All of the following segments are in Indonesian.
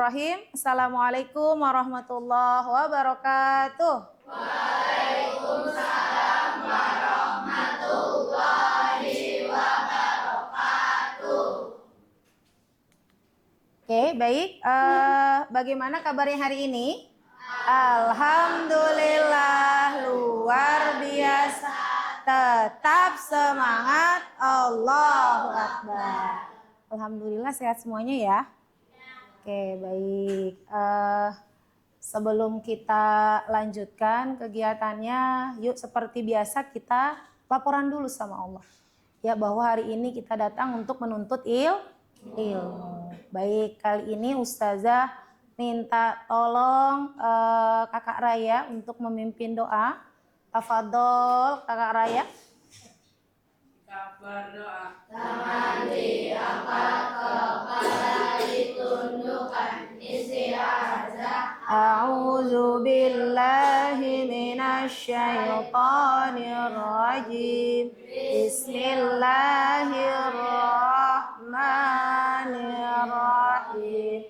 Bismillahirrahmanirrahim. Assalamualaikum warahmatullahi wabarakatuh. Waalaikumsalam warahmatullahi wabarakatuh. Oke, baik. Bagaimana kabarnya hari ini? Alhamdulillah, luar biasa. Tetap semangat, Allahu Akbar. Alhamdulillah sehat semuanya ya. Oke, baik. Sebelum kita lanjutkan kegiatannya, yuk seperti biasa kita laporan dulu sama Allah. Ya, bahwa hari ini kita datang untuk menuntut ilmu. Baik, kali ini Ustazah minta tolong Kakak Raya untuk memimpin doa. Tafadhol Kakak Raya. Kita berdoa. Tangan diangkat, kepala ditundukkan, isti'adzah. A'udzu billahi minasy syaithanir rajim. Bismillahirrahmanirrahim.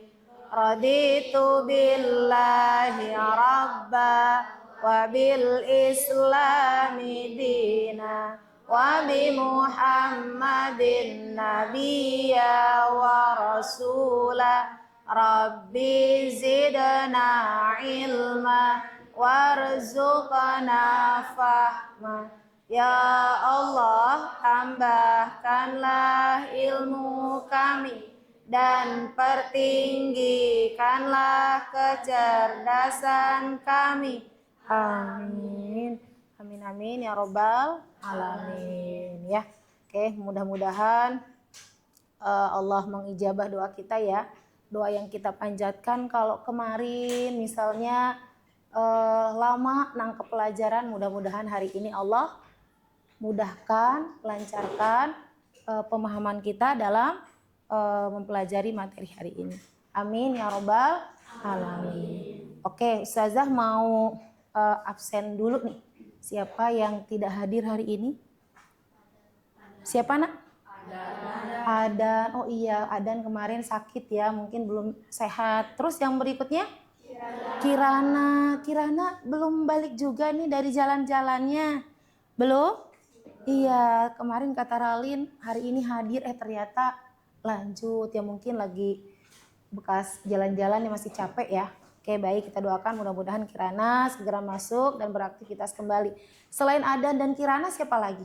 Raditu billahi rabba wa bil islami dina wa bi Muhammadin nabiyya wa rasula. Rabbi zidna ilma warzuqna fahma. Ya Allah, tambahkanlah ilmu kami dan pertinggikanlah kecerdasan kami. Amin. Amin amin ya robbal alamin ya. Oke, mudah-mudahan Allah mengijabah doa kita ya. Doa yang kita panjatkan kalau kemarin misalnya lama nangkep pelajaran, mudah-mudahan hari ini Allah mudahkan, lancarkan pemahaman kita dalam mempelajari materi hari ini. Amin ya robbal alamin. Oke, Ustazah mau absen dulu nih. Siapa yang tidak hadir hari ini? Siapa nak? Adan. Oh iya, Adan kemarin sakit ya, mungkin belum sehat. Terus yang berikutnya? Kirana belum balik juga nih dari jalan-jalannya. Belum? Iya, kemarin kata Ralin hari ini hadir, ternyata lanjut ya, mungkin lagi bekas jalan-jalan yang masih capek ya. Oke, baik, kita doakan mudah-mudahan Kirana segera masuk dan beraktivitas kembali. Selain Adan dan Kirana siapa lagi?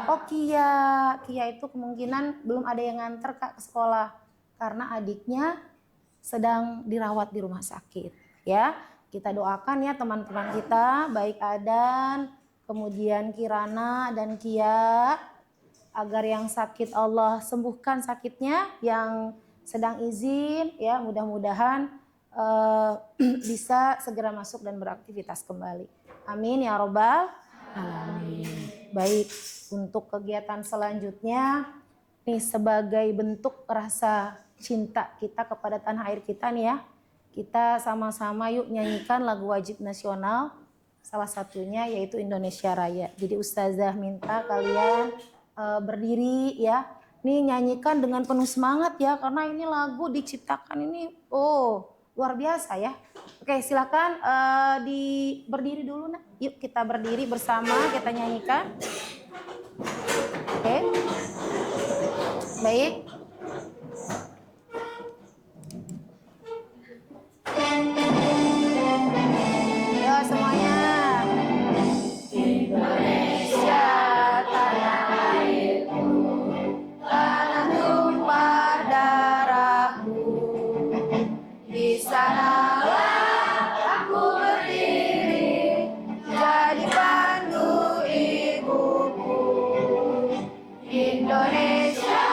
Oh Kia itu kemungkinan belum ada yang nganter Kak ke sekolah karena adiknya sedang dirawat di rumah sakit ya. Kita doakan ya teman-teman kita, baik Adan, kemudian Kirana dan Kia, agar yang sakit Allah sembuhkan sakitnya, yang sedang izin ya mudah-mudahan bisa segera masuk dan beraktivitas kembali. Amin ya robbal alamin. Baik, untuk kegiatan selanjutnya nih sebagai bentuk rasa cinta kita kepada tanah air kita nih ya, kita sama-sama yuk nyanyikan lagu wajib nasional, salah satunya yaitu Indonesia Raya. Jadi Ustazah minta kalian berdiri ya, nih nyanyikan dengan penuh semangat ya, karena ini lagu diciptakan ini luar biasa ya. Oke, silakan berdiri dulu nak. Yuk kita berdiri bersama, kita nyanyikan. Oke. Baik. Yo semuanya. Indonesia tanah airku, tanah tumpah darahku. Di sanalah aku berdiri, jadi pandu ibuku. Indonesia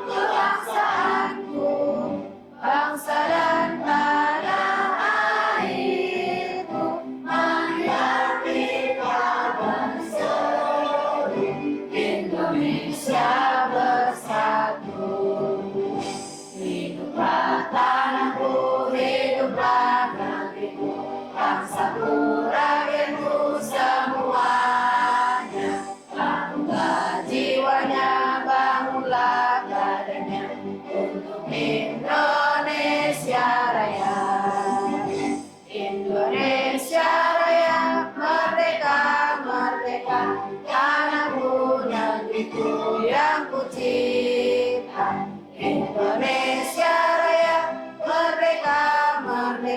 kebangsaanku, bangsa dan tanah airku. Marilah kita bersatu, Indonesia bersatu. Hiduplah tanahku, hiduplah negeriku, bangsaku, rakyatku semuanya. Bangunlah jiwanya, bangunlah badannya, untuk Indonesia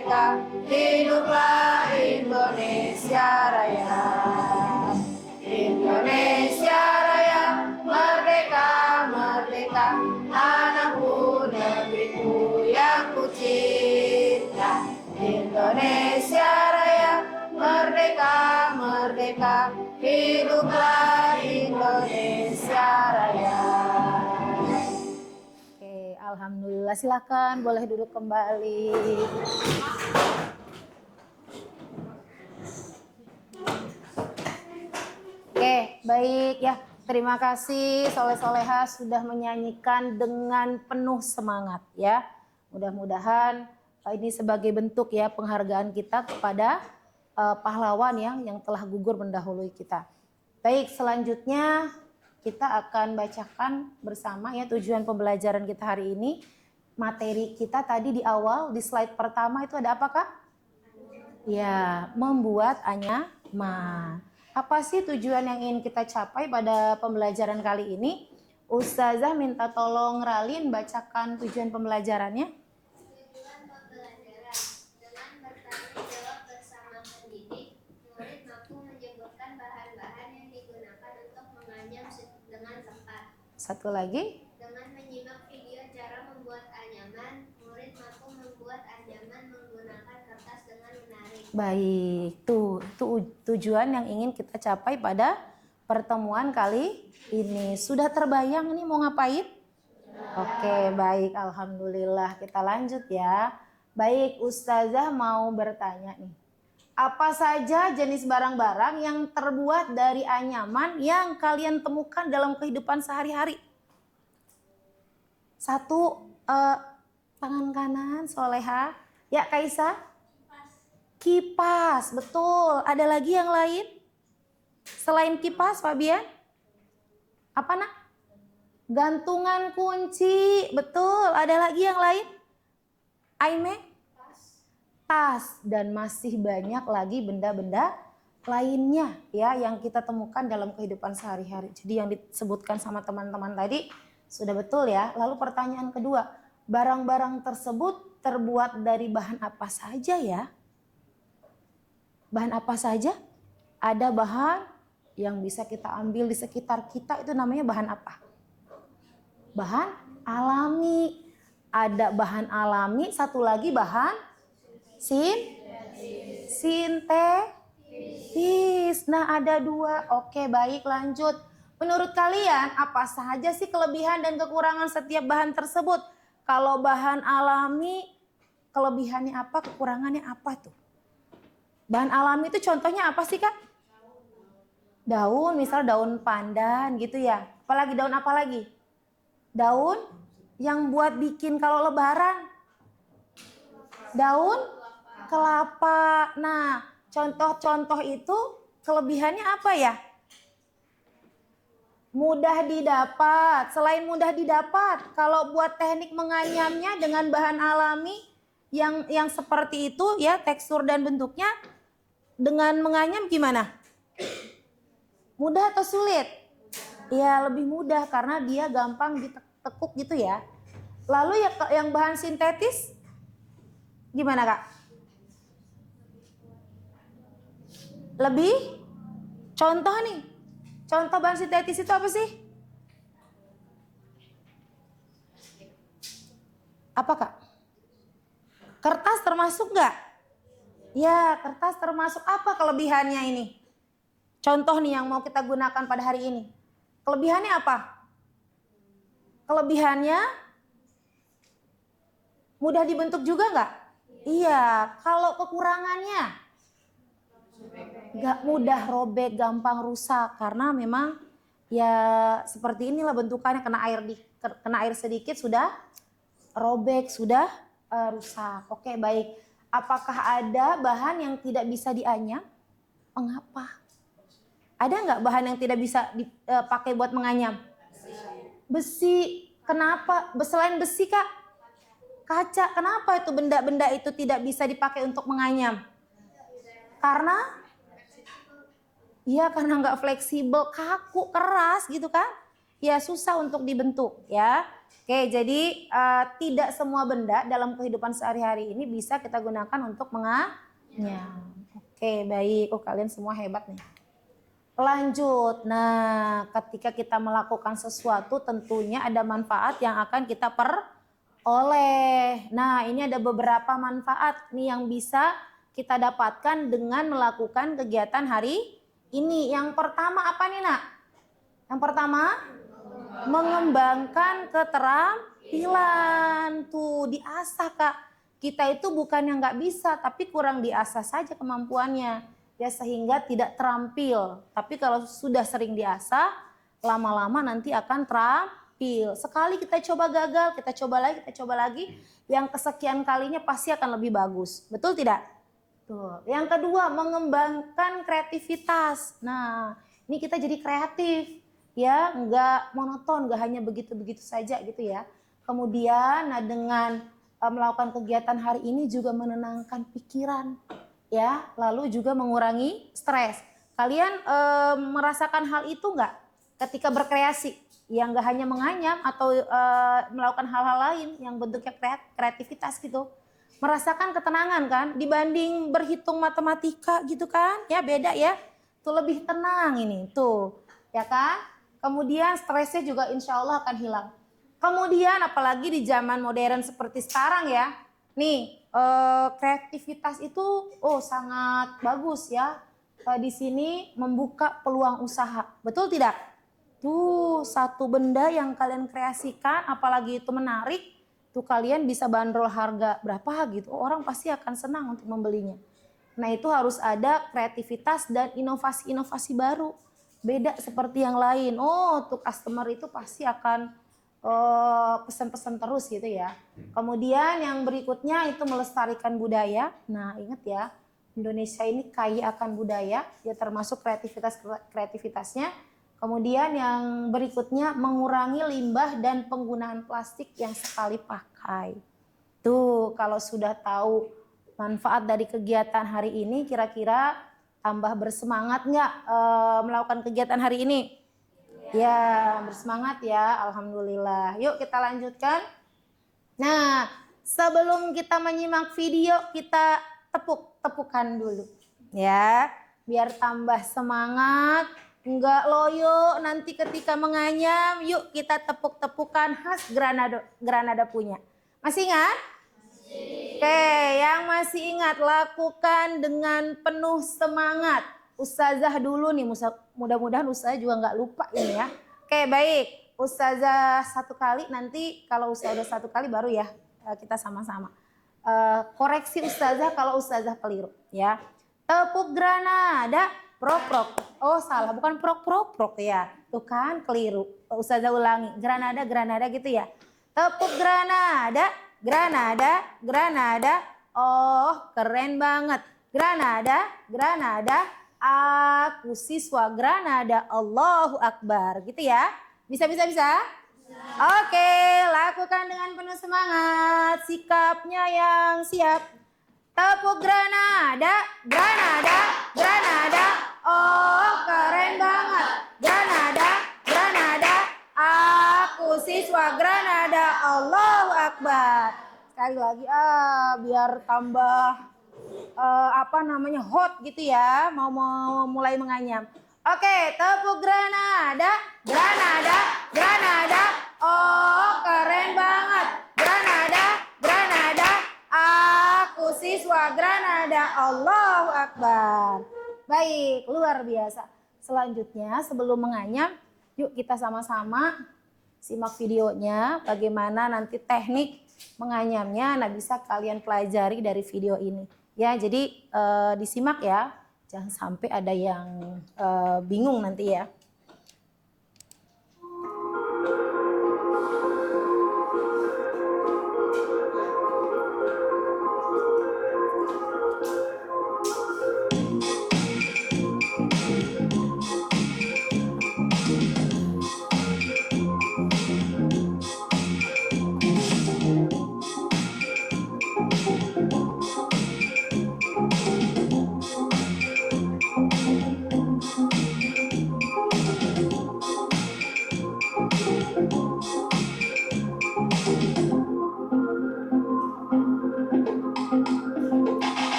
merdeka, hiduplah Indonesia Raya. Indonesia Raya, merdeka, merdeka, tanahku negeriku yang kucinta. Indonesia Raya, merdeka, merdeka, hiduplah Indonesia Raya. Oke, alhamdulillah, silakan boleh duduk kembali. Oke, baik ya. Terima kasih soleh-soleha sudah menyanyikan dengan penuh semangat ya. Mudah-mudahan ini sebagai bentuk ya penghargaan kita kepada pahlawan yang telah gugur mendahului kita. Baik, selanjutnya kita akan bacakan bersama ya tujuan pembelajaran kita hari ini. Materi kita tadi di awal di slide pertama itu ada apa Kak? Ya, membuat anyaman. Apa sih tujuan yang ingin kita capai pada pembelajaran kali ini? Ustazah minta tolong Ralin bacakan tujuan pembelajarannya. Tujuan pembelajaran dengan bertanggung jawab bersama pendidik, murid mampu menyebutkan bahan-bahan yang digunakan untuk menganyam dengan tepat. Satu lagi. Dengan menyimak video cara membuat anyaman, murid mampu membuat anyaman menggunakan kertas dengan menarik. Baik, itu tujuan yang ingin kita capai pada pertemuan kali ini. Sudah terbayang ini mau ngapain? Oke, baik, alhamdulillah. Kita lanjut ya. Baik, Ustazah mau bertanya nih. Apa saja jenis barang-barang yang terbuat dari anyaman yang kalian temukan dalam kehidupan sehari-hari? Satu, tangan kanan, soleha. Ya, Kaisa? Kipas, betul. Ada lagi yang lain? Selain kipas, Fabian? Apa nak? Gantungan kunci, betul. Ada lagi yang lain? Aime? Tas. Dan masih banyak lagi benda-benda lainnya ya yang kita temukan dalam kehidupan sehari-hari. Jadi yang disebutkan sama teman-teman tadi sudah betul ya. Lalu pertanyaan kedua, barang-barang tersebut terbuat dari bahan apa saja ya? Bahan apa saja? Ada bahan yang bisa kita ambil di sekitar kita, itu namanya bahan apa? Bahan alami. Ada bahan alami, satu lagi bahan sintetis. Nah, ada dua. Oke, baik, lanjut. Menurut kalian apa saja sih kelebihan dan kekurangan setiap bahan tersebut? Kalau bahan alami, kelebihannya apa, kekurangannya apa tuh? Bahan alami itu contohnya apa sih Kak? Daun, misal daun pandan gitu ya. Apalagi daun apa lagi? Daun yang buat bikin kalau lebaran. Daun kelapa. Nah, contoh-contoh itu kelebihannya apa ya? Mudah didapat. Selain mudah didapat, kalau buat teknik menganyamnya dengan bahan alami yang seperti itu ya, tekstur dan bentuknya, dengan menganyam gimana? Mudah atau sulit? Ya, lebih mudah karena dia gampang ditekuk gitu ya. Lalu yang bahan sintetis gimana Kak? Lebih? Contoh nih. Contoh bahan sintetis itu apa sih? Apa Kak? Kertas termasuk nggak? Ya, kertas termasuk. Apa kelebihannya ini? Contoh nih yang mau kita gunakan pada hari ini. Kelebihannya apa? Kelebihannya mudah dibentuk juga nggak? Iya. Kalau kekurangannya? Nggak mudah robek, gampang rusak. Karena memang ya seperti inilah bentukannya, kena air sedikit sudah robek, sudah rusak. Oke, baik. Apakah ada bahan yang tidak bisa dianyam? Mengapa? Ada nggak bahan yang tidak bisa dipakai buat menganyam? Besi. Kenapa? Selain besi Kak? Kaca. Kenapa itu benda-benda itu tidak bisa dipakai untuk menganyam? Karena? Iya, karena nggak fleksibel, kaku, keras gitu kan? Ya susah untuk dibentuk ya. Oke, jadi tidak semua benda dalam kehidupan sehari-hari ini bisa kita gunakan untuk menganyam. Oke, baik. Oh, kalian semua hebat nih. Lanjut. Nah, ketika kita melakukan sesuatu tentunya ada manfaat yang akan kita peroleh. Nah, ini ada beberapa manfaat nih yang bisa kita dapatkan dengan melakukan kegiatan hari ini. Yang pertama apa nih, Nak? Yang pertama, mengembangkan keterampilan. Tuh, diasah, Kak. Kita itu bukan yang nggak bisa, tapi kurang diasah saja kemampuannya. Ya, sehingga tidak terampil. Tapi kalau sudah sering diasah, lama-lama nanti akan terampil. Sekali kita coba gagal, kita coba lagi. Yang kesekian kalinya pasti akan lebih bagus. Betul tidak? Tuh. Yang kedua, mengembangkan kreativitas. Nah, ini kita jadi kreatif. Ya, nggak monoton, nggak hanya begitu-begitu saja gitu ya. Kemudian dengan melakukan kegiatan hari ini juga menenangkan pikiran, ya, lalu juga mengurangi stres. Kalian merasakan hal itu nggak ketika berkreasi? Yang nggak hanya menganyam atau melakukan hal-hal lain yang bentuknya kreativitas gitu. Merasakan ketenangan kan dibanding berhitung matematika gitu kan? Ya beda ya. Tuh lebih tenang ini tuh, ya kan? Kemudian stresnya juga insya Allah akan hilang. Kemudian apalagi di zaman modern seperti sekarang ya. Nih kreativitas itu sangat bagus ya. Di sini membuka peluang usaha. Betul tidak? Tuh satu benda yang kalian kreasikan apalagi itu menarik. Tuh kalian bisa bandrol harga berapa gitu. Orang pasti akan senang untuk membelinya. Nah itu harus ada kreativitas dan inovasi-inovasi baru. Beda seperti yang lain. Oh, tuh customer itu pasti akan pesan-pesan terus gitu ya. Kemudian yang berikutnya itu melestarikan budaya. Nah, ingat ya, Indonesia ini kaya akan budaya, ya termasuk kreativitasnya. Kemudian yang berikutnya mengurangi limbah dan penggunaan plastik yang sekali pakai. Tuh, kalau sudah tahu manfaat dari kegiatan hari ini, kira-kira tambah bersemangat nggak melakukan kegiatan hari ini? Ya, bersemangat ya, alhamdulillah. Yuk kita lanjutkan. Nah, sebelum kita menyimak video, kita tepuk-tepukan dulu. Ya, biar tambah semangat, nggak loyo nanti ketika menganyam. Yuk kita tepuk-tepukan khas Granada punya. Masih ingat? Oke, yang masih ingat lakukan dengan penuh semangat. Ustazah dulu nih, mudah-mudahan ustazah juga nggak lupa ini ya. Oke, baik. Ustazah satu kali, nanti kalau ustazah udah satu kali baru ya kita sama-sama. Koreksi ustazah kalau ustazah keliru ya. Tepuk Granada, prok-prok. Oh salah, bukan prok-prok ya. Tuh kan keliru. Ustazah ulangi, Granada gitu ya. Tepuk Granada. Granada. Oh, keren banget. Granada. Aku siswa Granada. Allahu Akbar. Gitu ya. Bisa? Oke, lakukan dengan penuh semangat. Sikapnya yang siap. Tepuk Granada. Oh, keren banget. Granada. Aku siswa Granada. Allahu Akbar. Sekali lagi biar tambah hot gitu ya. Mau mulai menganyam. Oke, tepuk Granada. Oh, keren banget. Granada. Aku siswa Granada. Allahu Akbar. Baik, luar biasa. Selanjutnya sebelum menganyam, yuk kita sama-sama simak videonya. Bagaimana nanti teknik menganyamnya. Nah, bisa kalian pelajari dari video ini. Ya, jadi disimak ya. Jangan sampai ada yang bingung nanti ya.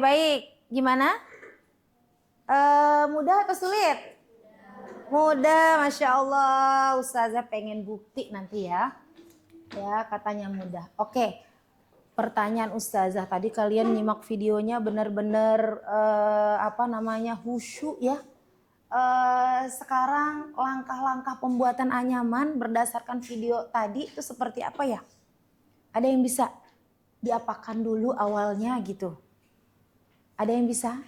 baik. Gimana? Mudah atau sulit? Mudah, Masya Allah. Ustazah pengen bukti nanti ya. Ya, katanya mudah. Oke. Pertanyaan Ustazah tadi kalian nyimak videonya benar-benar khusyuk ya. Sekarang langkah-langkah pembuatan anyaman berdasarkan video tadi itu seperti apa ya? Ada yang bisa diapakan dulu awalnya gitu? Ada yang bisa?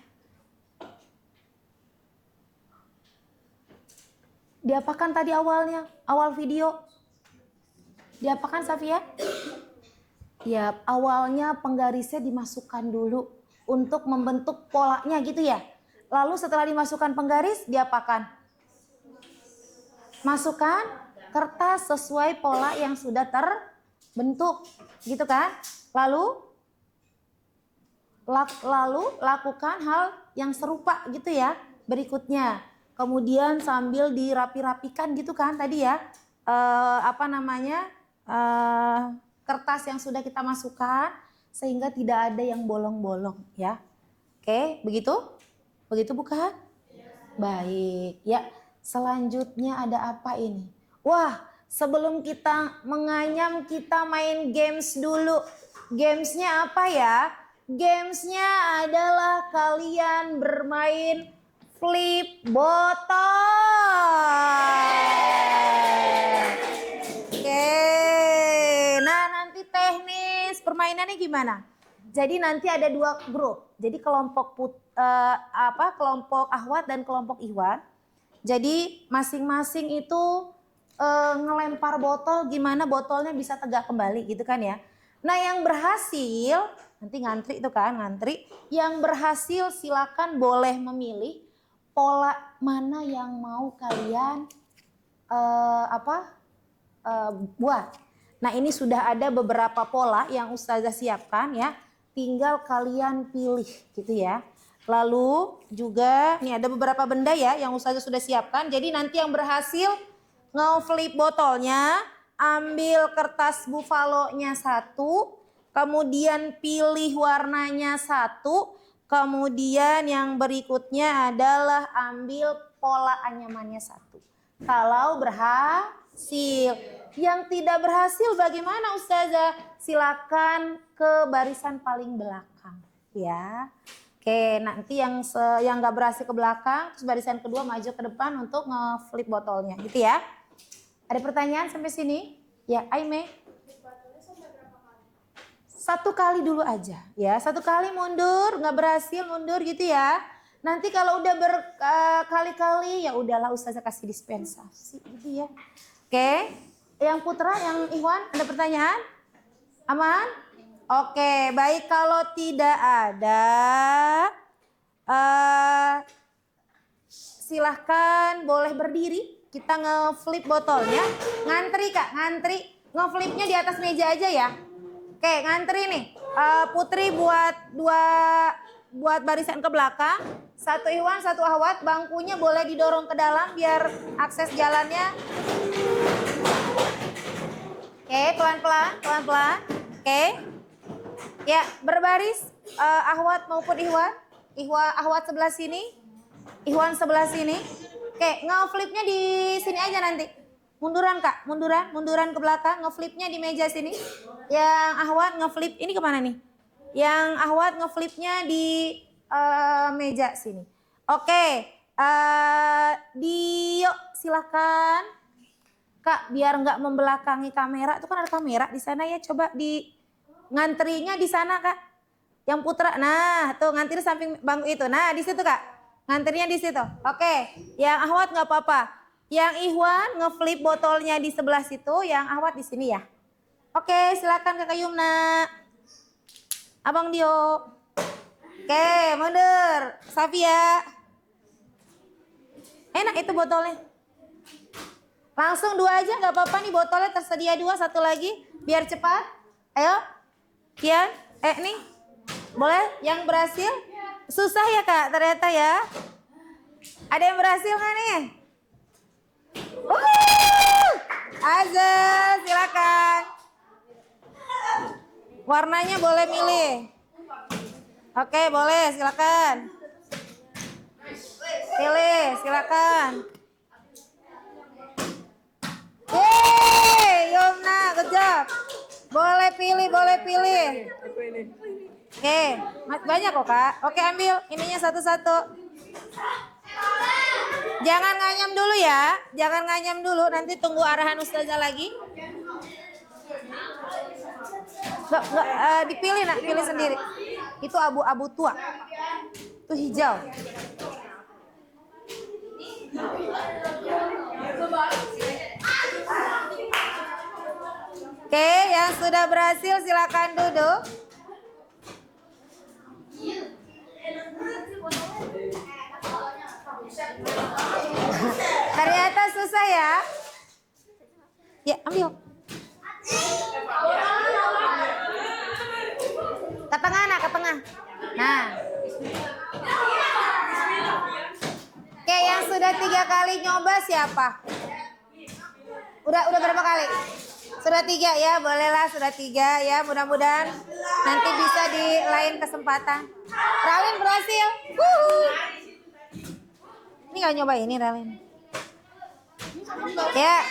Diapakan tadi awalnya? Awal video? Diapakan Safia? Ya, awalnya penggarisnya dimasukkan dulu untuk membentuk polanya gitu ya. Lalu setelah dimasukkan penggaris, diapakan? Masukkan kertas sesuai pola yang sudah terbentuk, gitu kan? Lalu lakukan hal yang serupa gitu ya berikutnya. Kemudian sambil dirapi-rapikan gitu kan tadi ya. Kertas yang sudah kita masukkan sehingga tidak ada yang bolong-bolong ya. Oke, begitu? Begitu bukan? Baik, ya. Selanjutnya ada apa ini? Wah, sebelum kita menganyam kita main games dulu. Gamesnya apa ya? Gamesnya adalah kalian bermain flip botol. Oke. Nah, nanti teknis permainannya gimana? Jadi nanti ada 2 grup. Jadi kelompok kelompok Ahwat dan kelompok Ikhwan. Jadi masing-masing itu ngelempar botol gimana botolnya bisa tegak kembali gitu kan ya. Nah, yang berhasil nanti ngantri itu kan, ngantri. Yang berhasil silakan boleh memilih pola mana yang mau kalian buat. Nah, ini sudah ada beberapa pola yang Ustazah siapkan ya. Tinggal kalian pilih gitu ya. Lalu juga nih ada beberapa benda ya yang Ustazah sudah siapkan. Jadi nanti yang berhasil nge-flip botolnya, ambil kertas buffalo-nya 1, kemudian pilih warnanya 1, kemudian yang berikutnya adalah ambil pola anyamannya 1. Kalau berhasil. Yang tidak berhasil bagaimana Ustazah? Silakan ke barisan paling belakang ya. Oke, nanti yang nggak berhasil ke belakang, terus barisan kedua maju ke depan untuk nge-flip botolnya gitu ya. Ada pertanyaan sampai sini? Ya, Aime. 1 kali dulu aja ya. 1 kali mundur, nggak berhasil mundur gitu ya. Nanti kalau udah berkali-kali ya udahlah Ustazah kasih dispensasi gitu ya. Oke. Yang Putra, yang Ikhwan, ada pertanyaan? Aman? Oke, baik kalau tidak ada, silahkan boleh berdiri. Kita nge-flip botolnya. Ngantri Kak, ngantri. Nge-flipnya di atas meja aja ya. Oke, ngantri nih. Putri buat barisan ke belakang. 1 Ikhwan, 1 Ahwat. Bangkunya boleh didorong ke dalam biar akses jalannya. Oke, pelan-pelan. Oke. Ya, berbaris Ahwat maupun Ikhwan. Ahwat sebelah sini, Ikhwan sebelah sini. Oke, nge-flipnya di sini aja nanti. Munduran Kak, munduran ke belakang, nge-flipnya di meja sini. Yang Ahwat nge-flip, ini kemana nih? Yang Ahwat nge-flipnya di meja sini. Oke, yuk silakan. Kak, biar nggak membelakangi kamera, itu kan ada kamera di sana ya. Coba di ngantrinya di sana Kak. Yang Putra, nah tuh ngantri samping bangku itu. Nah di situ Kak, ngantrinya di situ. Oke, yang Ahwat nggak apa-apa. Yang Ikhwan nge-flip botolnya di sebelah situ, yang Ahwat di sini ya. Oke, silakan Kakak Yumna. Abang Dio. Oke, mundur. Safia. Enak itu botolnya. Langsung 2 aja nggak apa-apa nih, botolnya tersedia 2, 1 lagi biar cepat. Ayo, Kian, nih, boleh yang berhasil? Susah ya Kak ternyata ya. Ada yang berhasil nggak nih? Azza, silakan. Warnanya boleh milih. Oke, boleh, silakan. Pilih, silakan. Yeay, Yumna, good job. Boleh pilih, boleh pilih. Oke, banyak kok Kak. Oke, ambil ininya satu-satu. Jangan nganyam dulu ya, jangan nganyam dulu. Nanti tunggu arahan ustazah lagi. Dipilih nak, pilih sendiri. Itu abu-abu tua. Itu hijau. Oke, yang sudah berhasil silakan duduk. Ternyata susah ya. Ya, ambil. Ke tengah nak, ke tengah. Nah. Oke, yang sudah 3 kali nyoba siapa? Udah berapa kali? Sudah 3 ya, bolehlah sudah 3 ya. Mudah-mudahan nanti bisa di lain kesempatan. Ralin berhasil. Ini gak nyoba ini Ralin. Ya.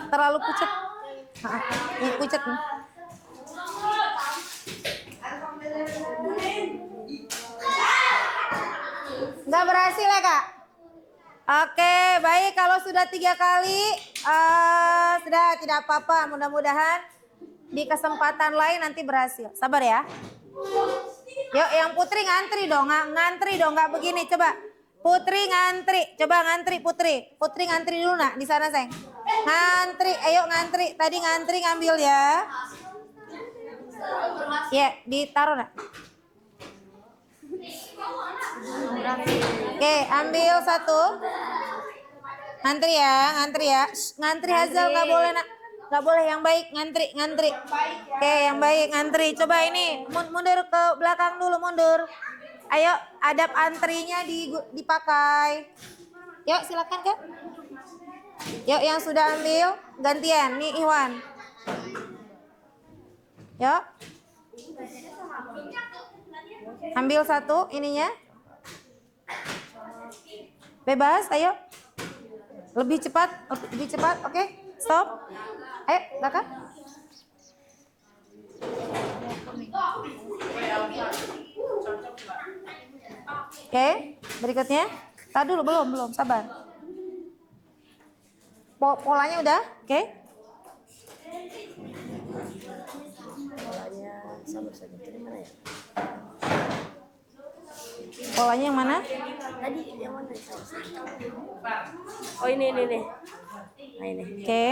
Terlalu pucat. Ini pucat nih. Nggak berhasil ya Kak? Oke, baik. Kalau sudah 3 kali, sudah tidak apa-apa. Mudah-mudahan di kesempatan lain nanti berhasil. Sabar ya. Yuk, yang Putri ngantri dong. Ngantri dong, nggak begini. Coba. Putri ngantri. Coba ngantri Putri. Putri ngantri dulu nak di sana sayang. Ngantri, ayo ngantri. Tadi ngantri ngambil ya. Ya, ditaruh nak. Oke, ambil 1. Ngantri ya, ngantri ya. Ngantri Hazal nggak boleh nak, nggak boleh, yang baik ngantri. Oke, yang baik ngantri. Coba ini mundur ke belakang dulu, mundur. Ayo, adab antrinya dipakai. Yuk, silakan Kak. Yuk, yang sudah ambil gantian. Nih Iwan. Yuk. Ambil 1 ininya. Bebas, ayo. Lebih cepat. Oke. Stop. Ayo, belakang. Oke, berikutnya. Tadi dulu, belum, sabar. Polanya udah, oke. Polanya yang mana? Tadi yang mana? Oh ini. Nah, ini. Oke.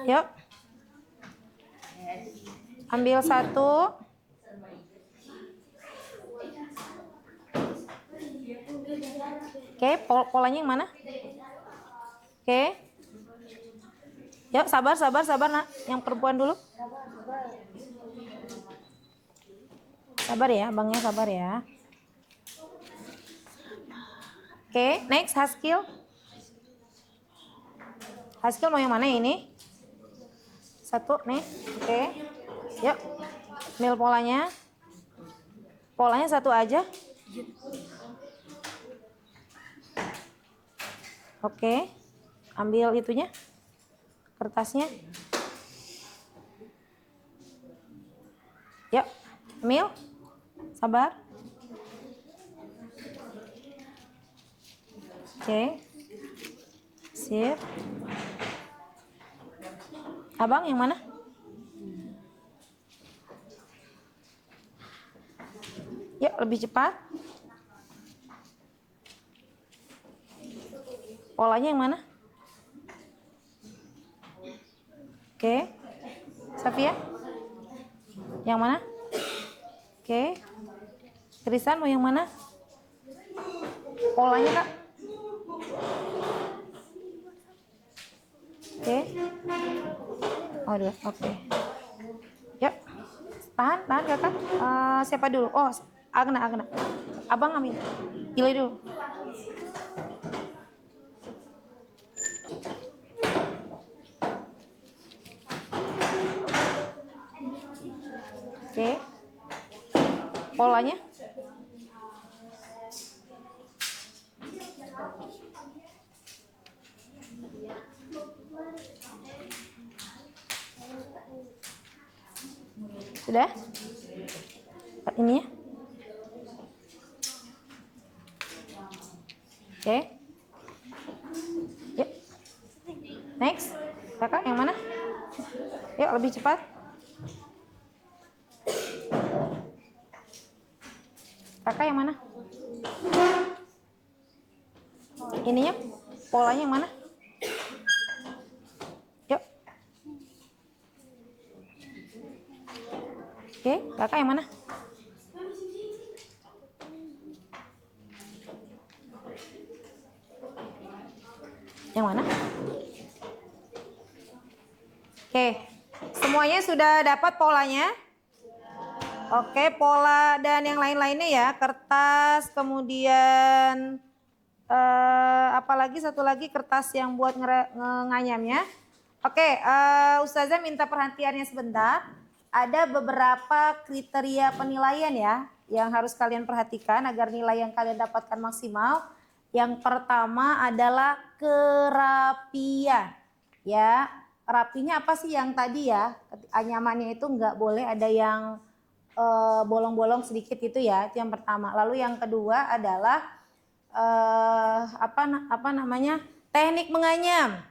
Yuk. Ambil 1. Oke, polanya yang mana? Oke. Yuk, sabar nak. Yang perempuan dulu. Sabar ya, abangnya sabar ya. Oke, next Haskil. Haskil mau yang mana ini? 1 nih. Oke. Yuk. Ambil polanya. Polanya 1 aja. Oke. Ambil itunya. Kertasnya. Yuk. Ambil. Sabar. Oke. Sip. Abang yang mana? Yuk, lebih cepat. Polanya yang mana? Oke. Safia? Yang mana? Oke. Trisan mau yang mana? Polanya Kak? Oke. Oh, dua. Oke. Yuk. Tahan Kakak. Siapa dulu? Oh, Agna. Abang ambil. Pilih dulu. polanya? Sudah? Ini ya? Oke. Yuk. Next. Kakak yang mana? Yuk lebih cepat. Kakak yang mana? Ininya polanya yang mana? Yuk. Oke, kakak yang mana? Yang mana? Oke, semuanya sudah dapat polanya? Oke, pola dan yang lain-lainnya ya, kertas, kemudian apalagi satu lagi kertas yang buat nganyamnya. Oke, Ustazah minta perhatiannya sebentar. Ada beberapa kriteria penilaian ya yang harus kalian perhatikan agar nilai yang kalian dapatkan maksimal. Yang pertama adalah kerapian. Ya, rapinya apa sih yang tadi ya? Anyamannya itu nggak boleh ada yang bolong-bolong sedikit itu ya, itu yang pertama. Lalu yang kedua adalah apa namanya, teknik menganyam.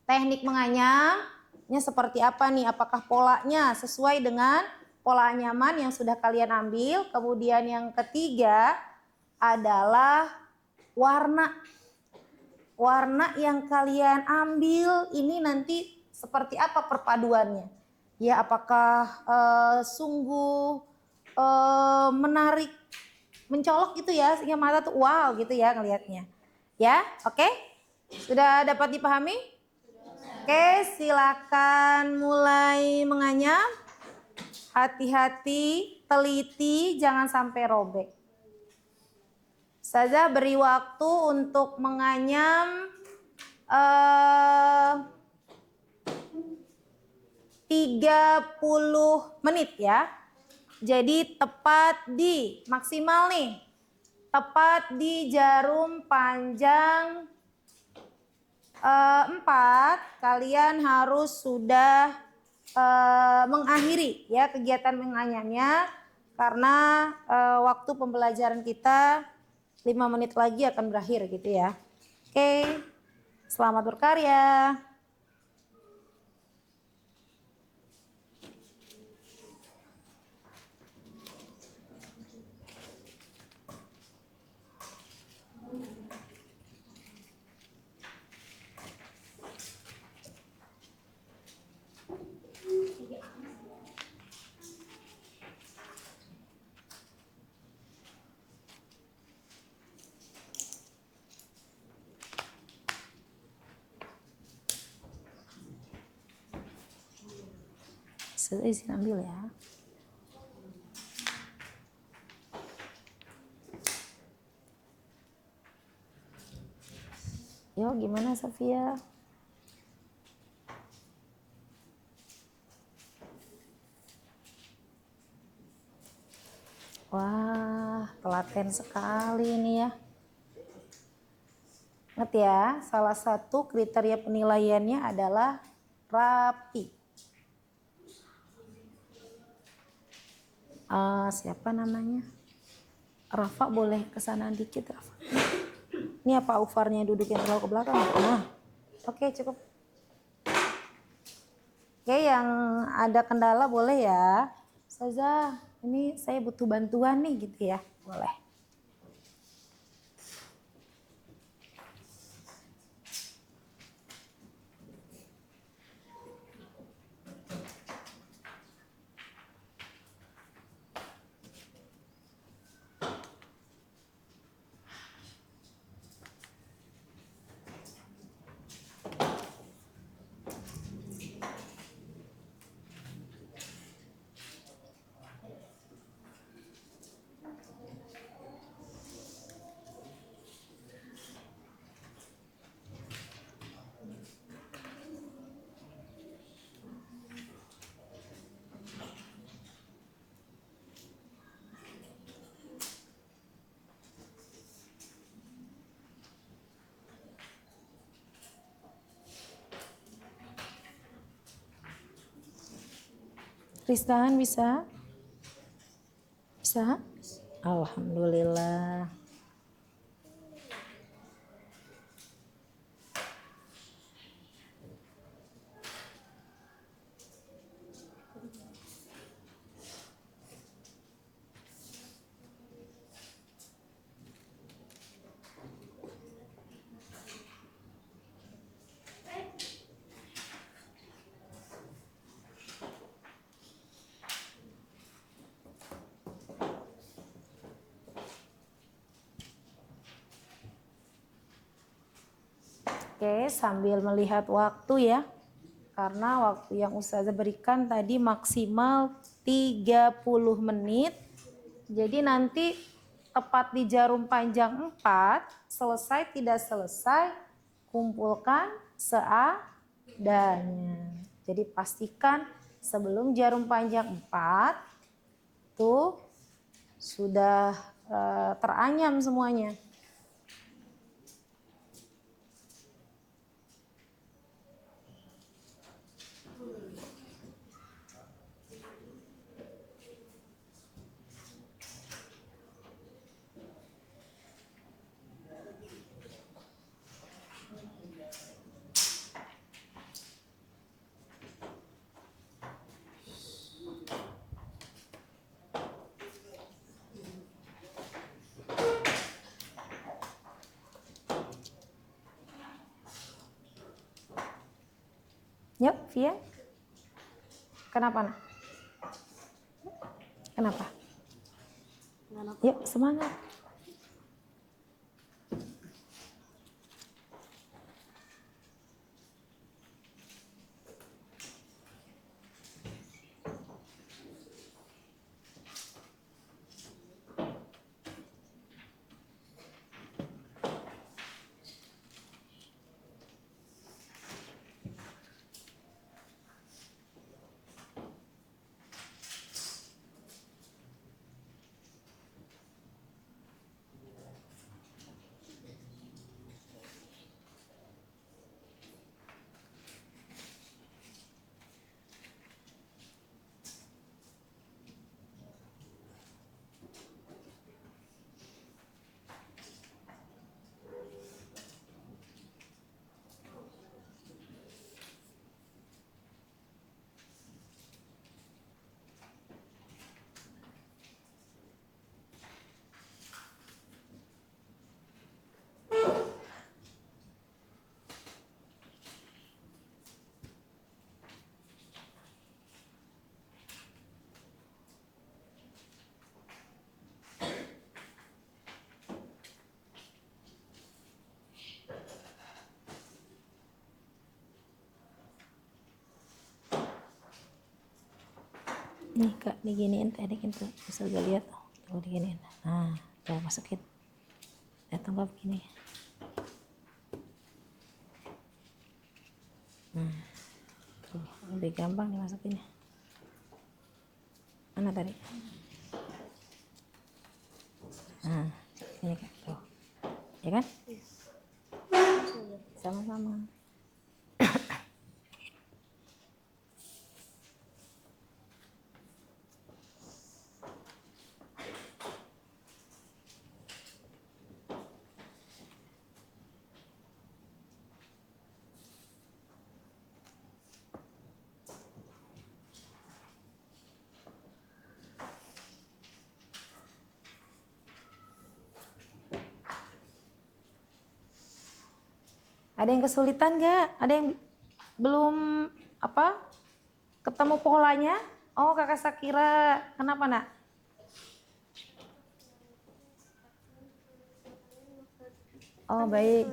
Teknik menganyamnya seperti apa nih? Apakah polanya sesuai dengan pola anyaman yang sudah kalian ambil? Kemudian yang ketiga adalah warna. Warna yang kalian ambil ini nanti seperti apa perpaduannya? Ya, apakah sungguh menarik, mencolok gitu ya, sehingga mata tuh wow gitu ya ngelihatnya. Ya, oke? Sudah dapat dipahami? Oke, silakan mulai menganyam. Hati-hati, teliti, jangan sampai robek. Ustazah beri waktu untuk menganyam 30 menit ya. Jadi tepat di maksimal nih. Tepat di jarum panjang 4 kalian harus sudah mengakhiri ya kegiatan menganyamnya karena waktu pembelajaran kita 5 menit lagi akan berakhir gitu ya. Oke. Selamat berkarya. Saya izin ambil ya. Yo, gimana Sofia? Wah, telaten sekali ini ya. Ingat ya, salah satu kriteria penilaiannya adalah rapi. Siapa namanya? Rafa, boleh kesana dikit Rafa. Ini apa ufarnya duduk yang terlalu ke belakang? Nah, oke cukup. Oke, yang ada kendala boleh ya. Ustazah, ini saya butuh bantuan nih gitu ya, boleh. Kristan bisa? Bisa? Alhamdulillah. Oke, sambil melihat waktu ya. Karena waktu yang Ustazah berikan tadi maksimal 30 menit. Jadi nanti tepat di jarum panjang 4, selesai tidak selesai, kumpulkan seadanya. Jadi pastikan sebelum jarum panjang 4 tuh sudah teranyam semuanya. Yuk, Via. Kenapa, Nak? Kenapa? Yuk, semangat. Nih Kak, diginiin tadi kan tuh, bisa gak lihat tuh diginiin. Nah, coba masukin. Datang gak begini. Tuh, lebih gampang dimasukinnya. Mana tadi? Nah, ini Kak, tuh. Ya kan? Sama-sama. Ada yang kesulitan nggak? Ada yang belum ketemu polanya? Oh, Kakak Sakira, kenapa Nak? Oh, baik.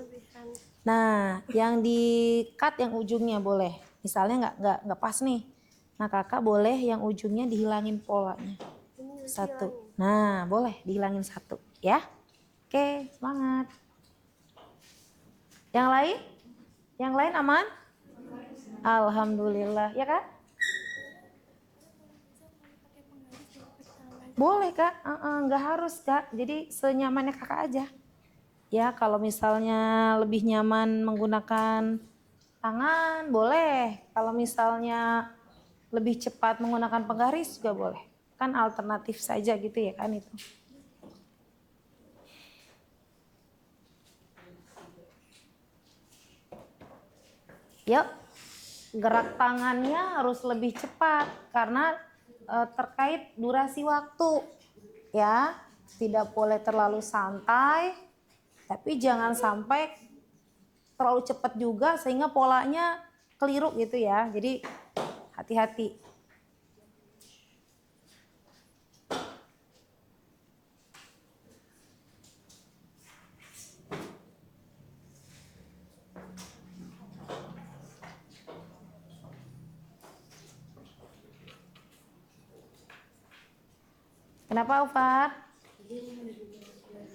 Nah, yang di cut yang ujungnya boleh. Misalnya nggak pas nih. Nah, Kakak boleh yang ujungnya dihilangin polanya. Satu. Nah, boleh dihilangin satu, ya. Oke, semangat. Yang lain? Yang lain aman? Alhamdulillah, ya Kak? Boleh Kak, nggak harus Kak. Jadi senyamannya Kakak aja. Ya, kalau misalnya lebih nyaman menggunakan tangan, boleh. Kalau misalnya lebih cepat menggunakan penggaris juga boleh. Kan alternatif saja gitu ya kan itu. Yuk, gerak tangannya harus lebih cepat karena terkait durasi waktu. Ya, tidak boleh terlalu santai, tapi jangan sampai terlalu cepat juga sehingga polanya keliru gitu ya. Jadi hati-hati. Kenapa Ufar?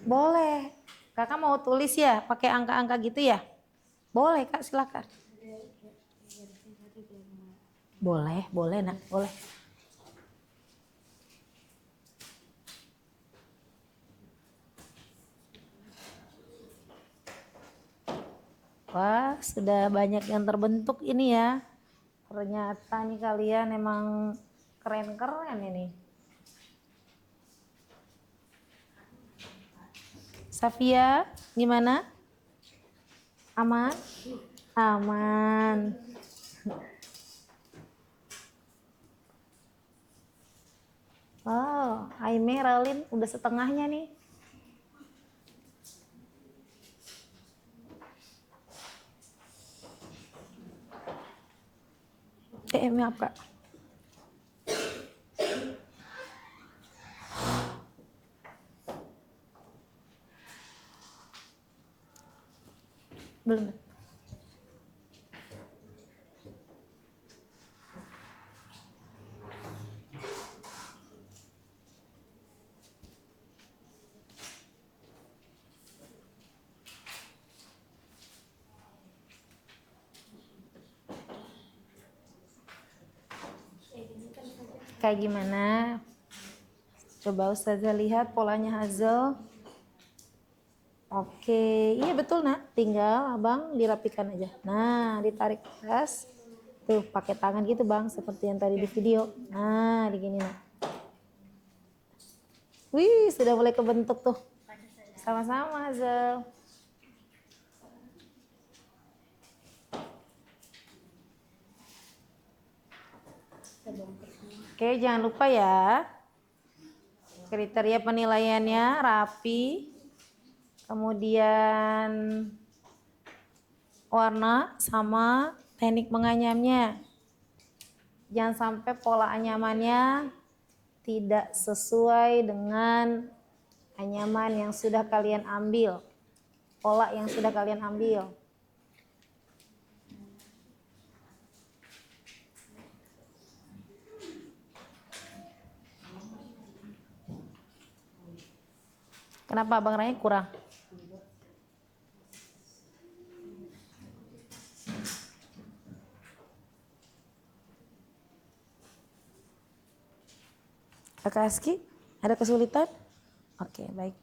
Boleh. Kakak mau tulis ya pakai angka-angka gitu ya? Boleh Kak, silakan. Boleh, boleh nak, boleh. Wah, sudah banyak yang terbentuk ini ya. Ternyata nih kalian emang keren-keren ini. Safia, gimana? Aman? Aman. Oh, Aime, Ralin udah setengahnya nih. Maaf Kak. Belum. Kayak gimana? Coba Ustazah lihat polanya Hazel. Oke, iya betul nak. Tinggal abang dirapikan aja. Nah, ditarik atas. Tuh, pakai tangan gitu bang, seperti yang tadi di video. Nah, begini nak. Wih, sudah mulai kebentuk tuh. Sama-sama Hazel. Oke, jangan lupa ya. Kriteria penilaiannya rapi. Kemudian warna sama teknik menganyamnya. Jangan sampai pola anyamannya tidak sesuai dengan anyaman yang sudah kalian ambil. Pola yang sudah kalian ambil. Kenapa Bang Rai kurang? Kakak Aski, ada kesulitan? Oke, baik.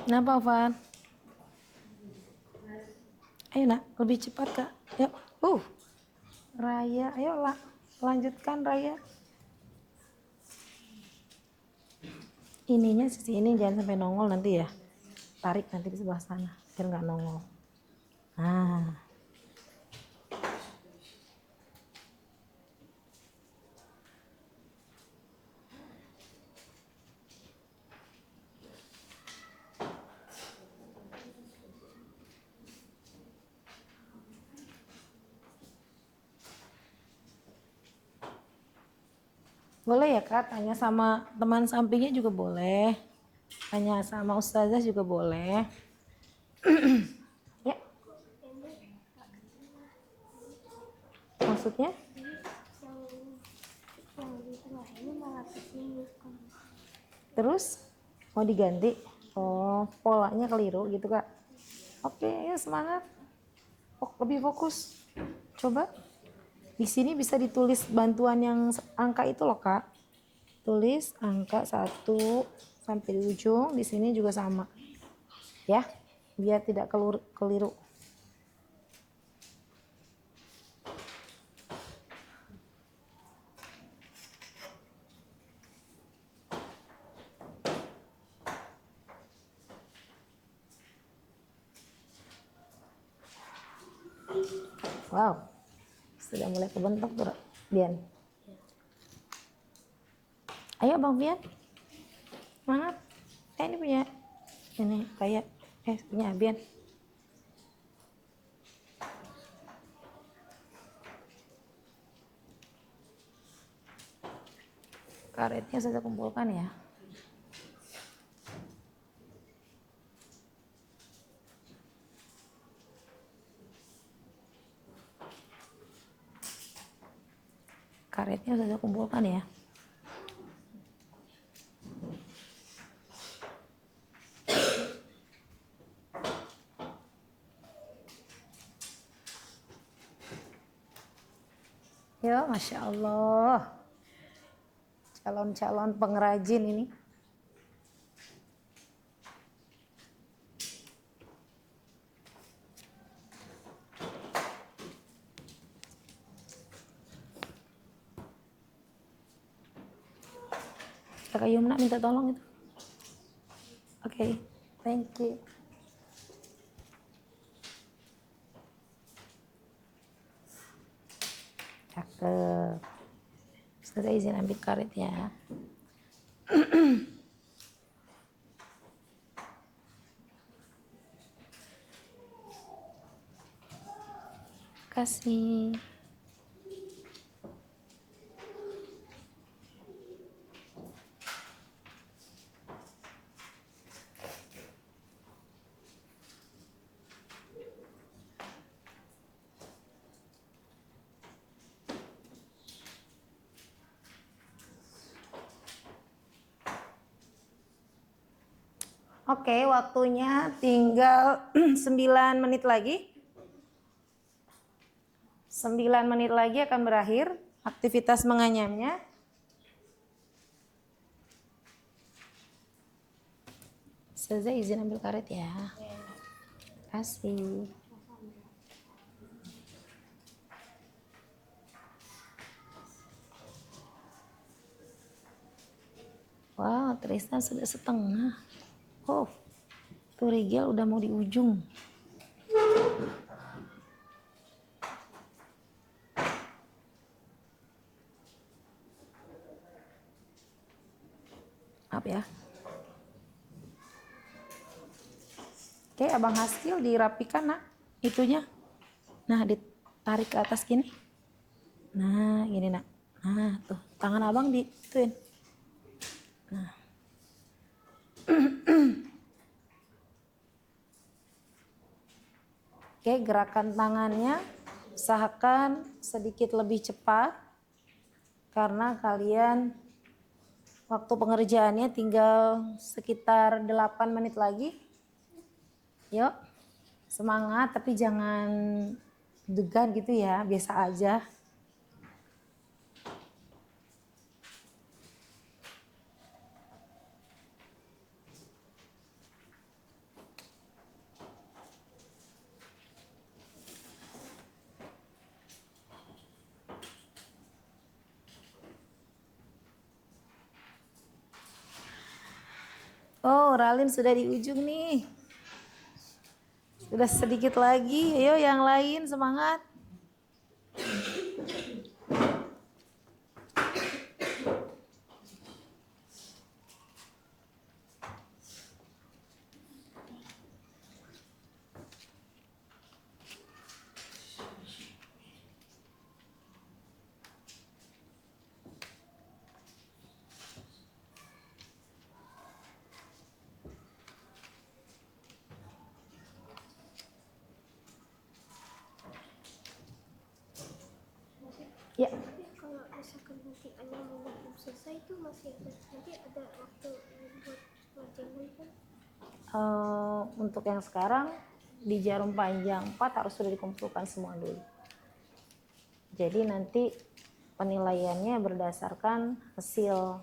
Kenapa, Van? Ayo nak, lebih cepat kak. Yuk. Raya, ayo lanjutkan Raya. Ininya sisi ini jangan sampai nongol nanti ya. Tarik nanti di sebelah sana biar nggak nongol. Nah. Boleh ya kak, tanya sama teman sampingnya juga boleh. Tanya sama ustazah juga boleh. Ya. Maksudnya? Terus mau diganti? Oh, polanya keliru gitu kak. Oke, ya semangat. Lebih fokus. Coba. Di sini bisa ditulis bantuan yang angka itu loh kak. Tulis angka 1 sampai di ujung. Di sini juga sama. Ya, biar tidak keliru. Wow, sudah mulai kebentuk tuh, Bian. Ayo Bang Bian, semangat. Ini punya, ini kayak, punya Bian. Karetnya saya kumpulkan ya. Karetnya sudah kumpulkan ya. Ya, Masya Allah. Calon-calon pengrajin ini. Kakak Yumna minta tolong itu. Oke, thank you. Cakep. Saya izin ambil karet ya. Kasih. Oke, waktunya tinggal 9 menit lagi. 9 menit lagi akan berakhir aktivitas menganyamnya. Saya izin ambil karet ya. Kasih. Wow, Tristan sudah setengah. Oh, tuh Rigel udah mau di ujung. Maaf ya. Oke, Abang Hasil dirapikan nak, itunya. Nah, ditarik ke atas gini. Nah, gini nak. Nah, tuh tangan abang dituin. Nah. Oke, gerakan tangannya usahakan sedikit lebih cepat karena kalian waktu pengerjaannya tinggal sekitar 8 menit lagi. Yuk, semangat tapi jangan degan gitu ya, biasa aja. Oh, Ralin sudah di ujung nih. Sudah sedikit lagi. Ayo yang lain semangat. Ya. Kalau misalkan nanti Anya belum selesai itu masih ada nanti ada waktu buat ngerjain kan? Untuk yang sekarang di jarum panjang 4 harus sudah dikumpulkan semua dulu. Jadi nanti penilaiannya berdasarkan hasil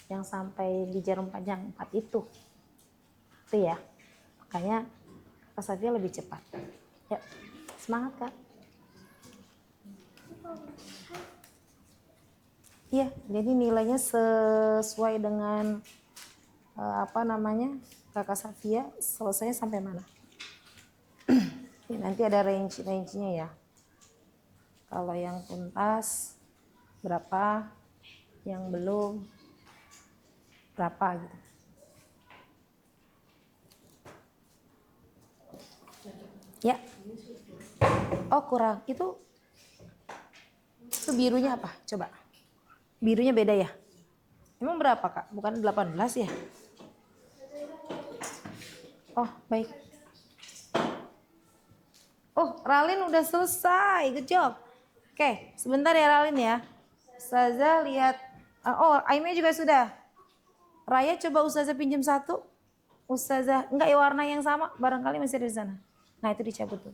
yang sampai di jarum panjang 4 itu. Itu ya. Makanya Kak Safia lebih cepat. Ya, semangat Kak. Iya, jadi nilainya sesuai dengan Kakak Safia selesainya sampai mana. Ya, nanti ada range-nya ya. Kalau yang tuntas berapa, yang belum berapa gitu. Ya. Oh kurang, itu birunya apa? Coba. Birunya beda ya? Emang berapa Kak? Bukan 18 ya? Oh baik. Oh Ralin udah selesai, good job. Oke, sebentar ya Ralin ya. Ustazah lihat. Oh Aime juga sudah. Raya coba Ustazah pinjam satu. Ustazah, enggak ya warna yang sama, barangkali masih ada di sana. Nah itu dicabut tuh.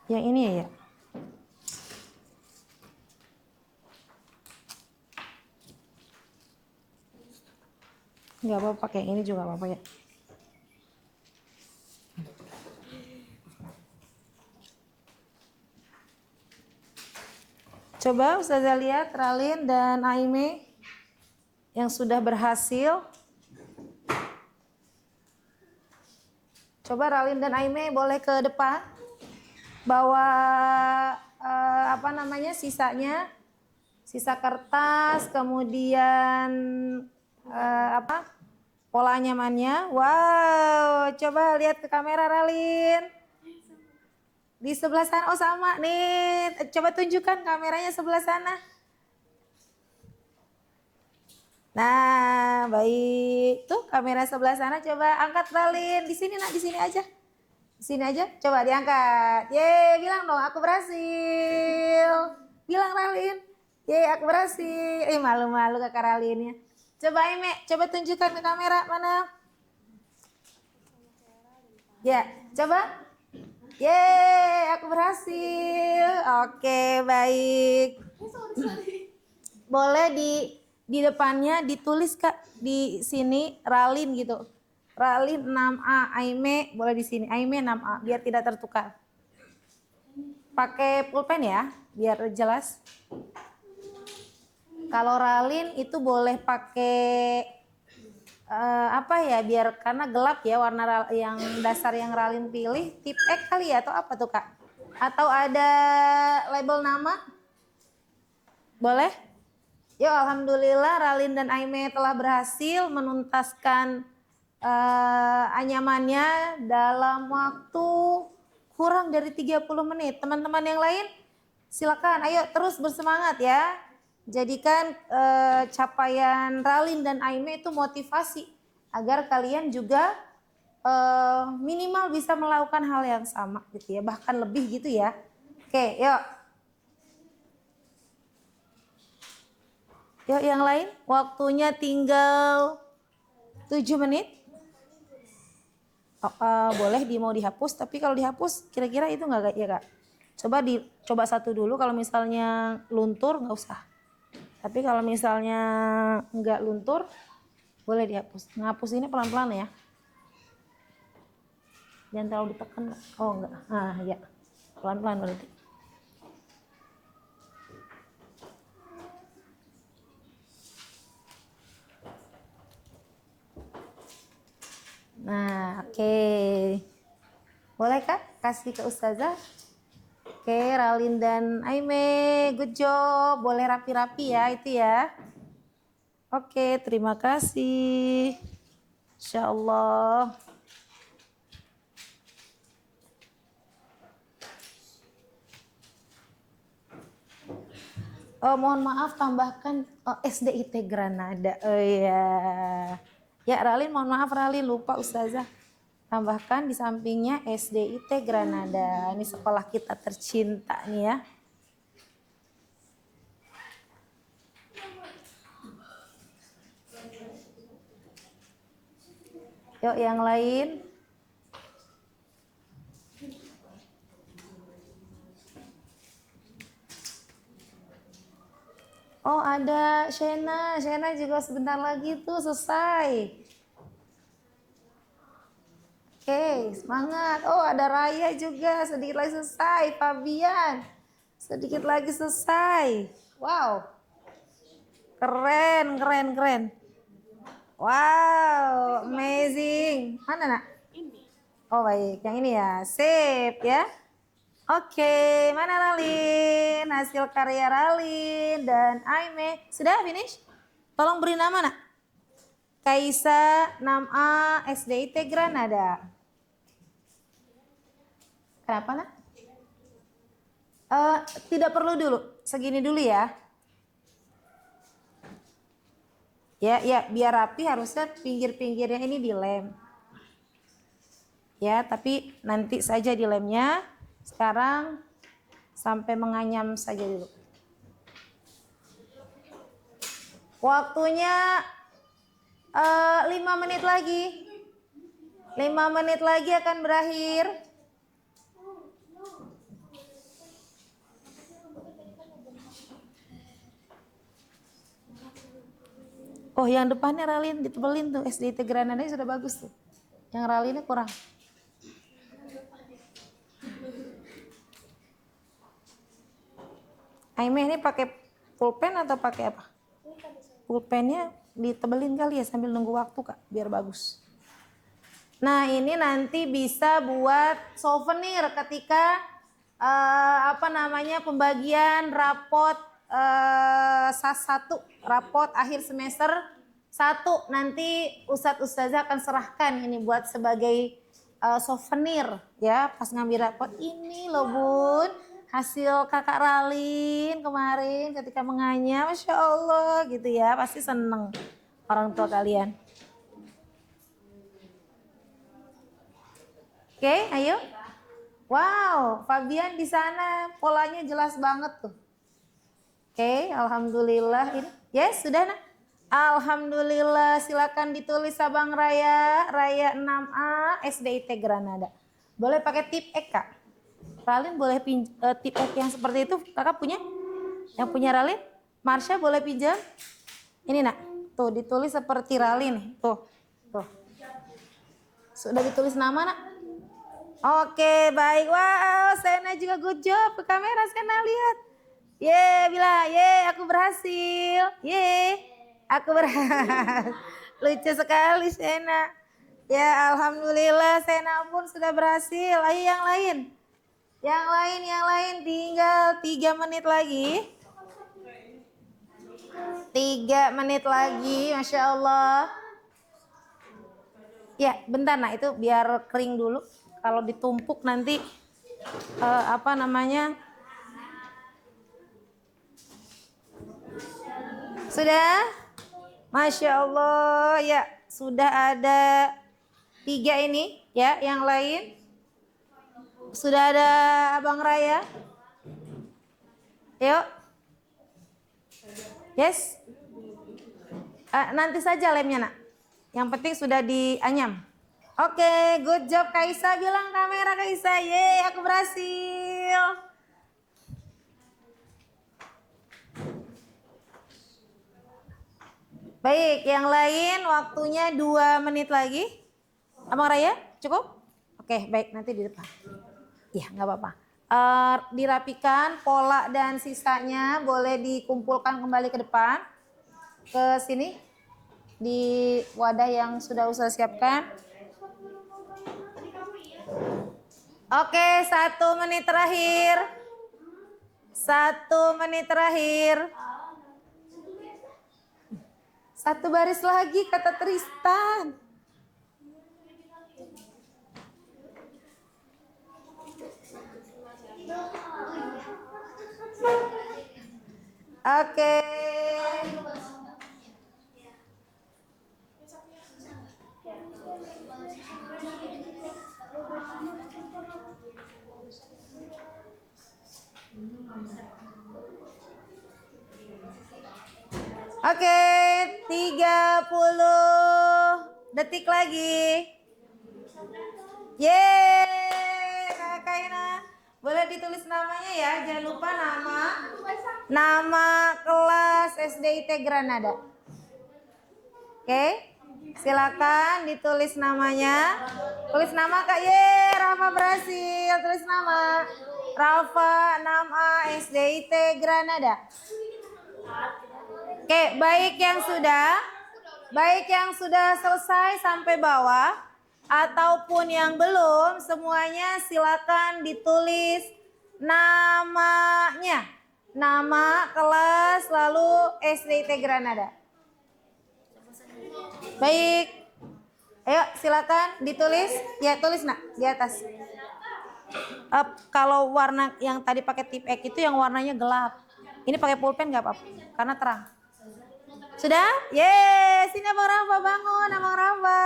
Yang ini ya. Enggak apa-apa, pakai yang ini juga apa-apa ya. Coba Ustazah lihat Ralin dan Aime yang sudah berhasil. Coba Ralin dan Aime boleh ke depan. Bawa sisanya. Sisa kertas, kemudian pola nyamannya. Wow, coba lihat ke kamera Ralin. Di sebelah sana, oh sama nih. Coba tunjukkan kameranya sebelah sana. Nah, baik. Tuh kamera sebelah sana coba angkat Ralin. Di sini nak, di sini aja. Di sini aja, coba diangkat. Yeay, bilang dong aku berhasil. Bilang Ralin. Yeay, aku berhasil. Malu-malu kakak Ralinnya. Coba Ime, coba tunjukkan ke kamera mana. Ya, coba. Yeay, aku berhasil. Oke, baik. Boleh di depannya ditulis Kak di sini Ralin gitu. Ralin 6A, Aime boleh di sini. Aime 6A biar tidak tertukar. Pakai pulpen ya, biar jelas. Kalau Ralin itu boleh pakai biar karena gelap ya warna yang dasar yang Ralin pilih tip X kali ya atau apa tuh Kak? Atau ada label nama? Boleh? Yuk alhamdulillah Ralin dan Aime telah berhasil menuntaskan anyamannya dalam waktu kurang dari 30 menit. Teman-teman yang lain silakan ayo terus bersemangat ya. Jadikan capaian Ralin dan Aime itu motivasi agar kalian juga minimal bisa melakukan hal yang sama gitu ya, bahkan lebih gitu ya. Oke, yuk. Yuk yang lain, waktunya tinggal 7 menit. Boleh mau dihapus, tapi kalau dihapus kira-kira itu enggak ya Kak? Coba satu dulu, kalau misalnya luntur nggak usah. Tapi kalau misalnya nggak luntur, Boleh dihapus. Ngapus ini pelan-pelan ya. Jangan terlalu ditekan. Oh enggak. Ah ya. Pelan-pelan berarti. Nah, oke. Boleh Kak kasih ke Ustazah? Oke, Ralin dan Aime, good job. Boleh rapi-rapi ya itu ya. Oke, terima kasih. Insya Allah. Oh, mohon maaf tambahkan SDIT Granada. Oh iya. Ya Ralin, mohon maaf Ralin, lupa Ustazah. Tambahkan di sampingnya SDIT Granada. Ini sekolah kita tercinta nih ya. Yuk yang lain. Oh ada Shena, Shena juga sebentar lagi tuh selesai. Oke, semangat. Oh ada Raya juga, sedikit lagi selesai. Fabian, sedikit lagi selesai. Wow, keren, keren, keren. Wow, amazing. Mana nak? Oh baik, yang ini ya, sip ya. Oke, mana Ralin? Hasil karya Ralin dan Aime. Sudah finish? Tolong beri nama nak. Kaisa 6A SDIT Granada. Kenapa nak? Tidak perlu dulu, segini dulu ya. Ya, biar rapi harusnya pinggir-pinggirnya ini dilem. Ya, tapi nanti saja dilemnya. Sekarang sampai menganyam saja dulu. Waktunya 5 menit lagi. 5 menit lagi akan berakhir. Oh yang depannya Ralin ditebelin tuh, SDIT Granada sudah bagus tuh. Yang Ralinnya kurang. Aime ini pakai pulpen atau pakai apa? Pulpennya ditebelin kali ya sambil nunggu waktu Kak, biar bagus. Nah ini nanti bisa buat souvenir ketika pembagian rapot SAS 1, rapot akhir semester 1. Nanti Ustadz Ustazah akan serahkan ini buat sebagai souvenir ya pas ngambil rapot. Ini loh Bun, hasil kakak Ralin kemarin ketika menganyam, Masya Allah gitu ya, pasti seneng orang tua kalian. Oke, ayo. Wow, Fabian di sana polanya jelas banget tuh. Oke, alhamdulillah ini. Yes, sudah nak. Alhamdulillah, silakan ditulis Sabang Raya, Raya 6A, SDIT Granada. Boleh pakai tip ek Kak. Ralin boleh tip ek yang seperti itu, Kakak punya? Yang punya Ralin? Marsha boleh pinjam? Ini nak, tuh ditulis seperti Ralin. Tuh. Sudah ditulis nama nak? Oke, baik. Wow, Sena juga good job ke kamera, Sena lihat. Bila, aku berhasil. Aku berhasil. Lucu sekali Sena. Ya, alhamdulillah Sena pun sudah berhasil. Ayo yang lain. Yang lain tinggal 3 menit lagi. 3 menit lagi, Masya Allah. Ya, bentar nak, itu biar kering dulu. Kalau ditumpuk nanti Sudah? Masya Allah, ya sudah ada 3 ini ya, yang lain. Sudah ada Abang Raya. Yuk. Yes. Nanti saja lemnya nak. Yang penting sudah dianyam. Oke, good job Kaisa, bilang kamera Kaisa. Aku berhasil. Baik, yang lain waktunya 2 menit lagi. Abang Raya, cukup? Oke, baik, nanti di depan. Iya, nggak apa-apa. Dirapikan pola dan sisanya boleh dikumpulkan kembali ke depan. Ke sini. Di wadah yang sudah Ustaz siapkan. Oke, 1 menit terakhir. 1 menit terakhir. 1 baris lagi kata Tristan. Oke. Oke, 30 detik lagi. Yeay, Kak Kaina. Boleh ditulis namanya ya, jangan lupa nama kelas SDIT Granada. Oke, silakan ditulis namanya. Tulis nama Kak. Yeay, Rafa berhasil. Tulis nama. Rafa 6A SDIT Granada. Oke, baik yang sudah selesai sampai bawah ataupun yang belum, semuanya silakan ditulis namanya. Nama kelas lalu SDIT Granada. Baik. Ayo silakan ditulis. Ya, tulis Nak di atas. Kalau warna yang tadi pakai tip X itu yang warnanya gelap. Ini pakai pulpen nggak apa-apa karena terang. Sudah? Yeay, sini Abang Rafa, bangun Abang Rafa.